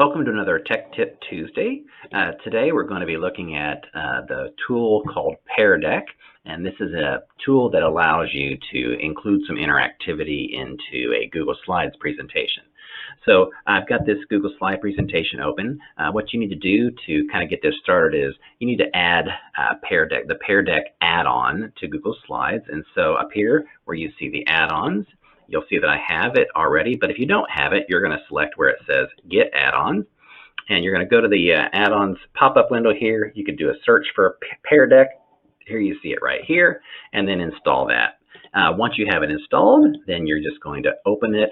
Welcome to another Tech Tip Tuesday. Today we're going to be looking at the tool called Pear Deck, and this is a tool that allows you to include some interactivity into a Google Slides presentation. So I've got this Google Slide presentation open. What you need to do to kind of get this started is you need to add Pear Deck, the Pear Deck add-on to Google Slides. And so up here where you see the add-ons, you'll see that I have it already, but if you don't have it, you're going to select where it says Get Add-ons, and you're going to go to the add-ons pop-up window here. You could do a search for Pear Deck. Here you see it right here, and then install that. Once you have it installed, then you're just going to open it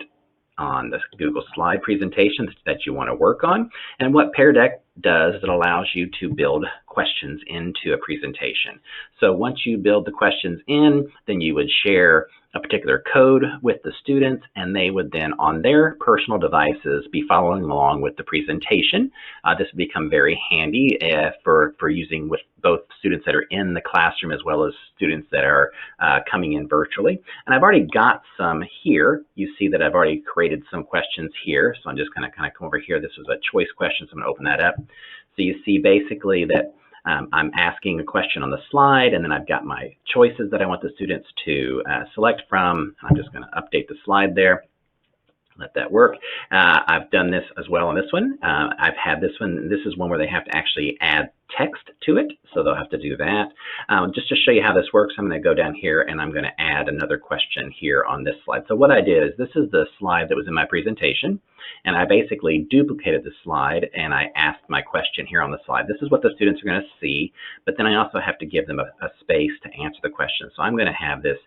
on the Google Slide presentation that you want to work on. And what Pear Deck does is it allows you to build questions into a presentation. So once you build the questions in, then you would share a particular code with the students, and they would then on their personal devices be following along with the presentation. This would become very handy for using with both students that are in the classroom as well as students that are coming in virtually. And I've already got some here. You see that I've already created some questions here. So I'm just going to kind of come over here. This was a choice question, so I'm going to open that up. So you see basically that I'm asking a question on the slide, and then I've got my choices that I want the students to select from. I'm just going to update the slide there. Let that work. I've done this as well on this one. I've had this one. This is one where they have to actually add text to it, so they'll have to do that. Just to show you how this works, I'm going to go down here and I'm going to add another question here on this slide. So what I did is this is the slide that was in my presentation, and I basically duplicated the slide and I asked my question here on the slide. This is what the students are going to see, but then I also have to give them a space to answer the question. So I'm going to have this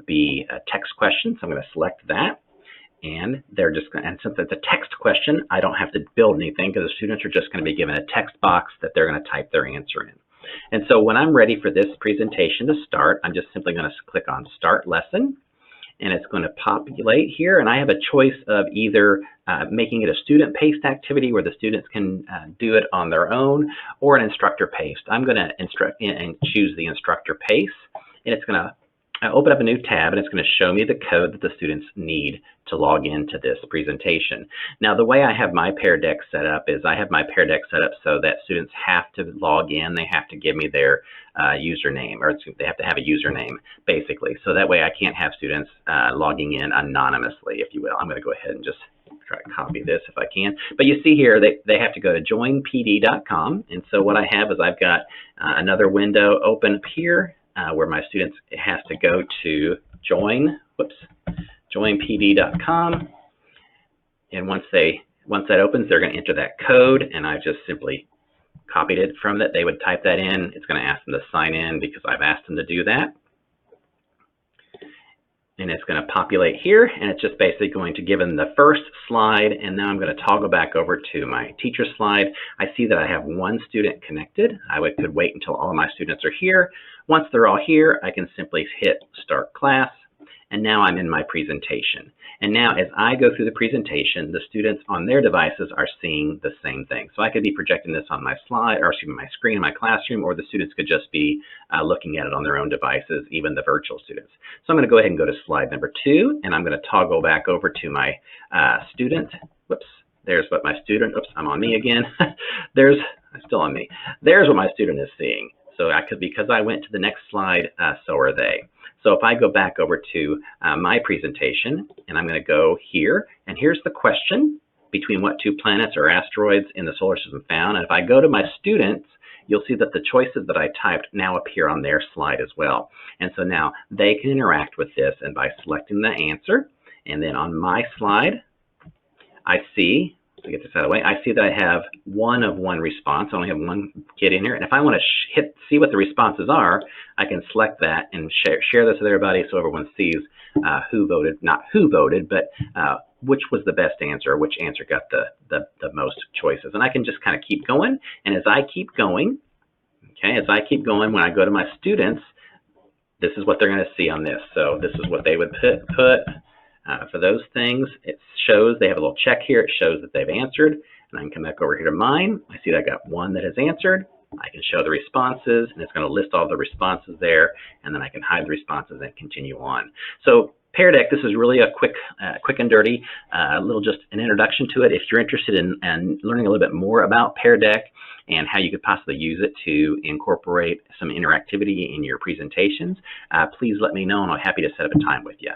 be a text question, so I'm going to select that. And they're just going to, and since it's a text question, I don't have to build anything because the students are just going to be given a text box that they're going to type their answer in. And so when I'm ready for this presentation to start, I'm just simply going to click on Start Lesson, and it's going to populate here. And I have a choice of either making it a student paced activity where the students can do it on their own, or an instructor paced. I'm going to choose the instructor pace, and it's going to open up a new tab, and it's going to show me the code that the students need to log into this presentation. Now, the way I have my Pear Deck set up is I have my Pear Deck set up so that students have to log in. They have to give me their username, or they have to have a username, basically. So that way I can't have students logging in anonymously, if you will. I'm going to go ahead and just try to copy this if I can. But you see here, they have to go to joinpd.com. And so what I have is I've got another window open up here, where my students has to go to joinpd.com, and once that opens, they're going to enter that code, and I've just simply copied it from it. They would type that in. It's going to ask them to sign in because I've asked them to do that, and it's going to populate here, and it's just basically going to give them the first slide. And now I'm going to toggle back over to my teacher slide. I see that I have one student connected. I could wait until all of my students are here. Once they're all here, I can simply hit Start Class, and now I'm in my presentation. And now as I go through the presentation, the students on their devices are seeing the same thing. So I could be projecting this on my slide, or excuse me, my screen in my classroom, or the students could just be looking at it on their own devices, even the virtual students. So I'm going to go ahead and go to slide number 2, and I'm going to toggle back over to my student. Whoops, there's what my student, oops, I'm on me again. I'm still on me. There's what my student is seeing. So because I went to the next slide, so are they. So if I go back over to my presentation, and I'm going to go here, and here's the question: between what two planets or asteroids in the solar system found? And if I go to my students, you'll see that the choices that I typed now appear on their slide as well. And so now they can interact with this, and by selecting the answer, and then on my slide, I see, to get this out of the way, I see that I have one of one response. I only have one kid in here. And if I want to see what the responses are, I can select that and share this with everybody so everyone sees who voted, not who voted, but which was the best answer, which answer got the most choices. And I can just kind of keep going. And as I keep going, when I go to my students, this is what they're going to see on this. So this is what they would put. For those things, it shows they have a little check here. It shows that they've answered. And I can come back over here to mine. I see that I got one that has answered. I can show the responses, and it's going to list all the responses there. And then I can hide the responses and continue on. So Pear Deck, this is really a quick and dirty, little just an introduction to it. If you're interested in learning a little bit more about Pear Deck and how you could possibly use it to incorporate some interactivity in your presentations, please let me know and I'm happy to set up a time with you.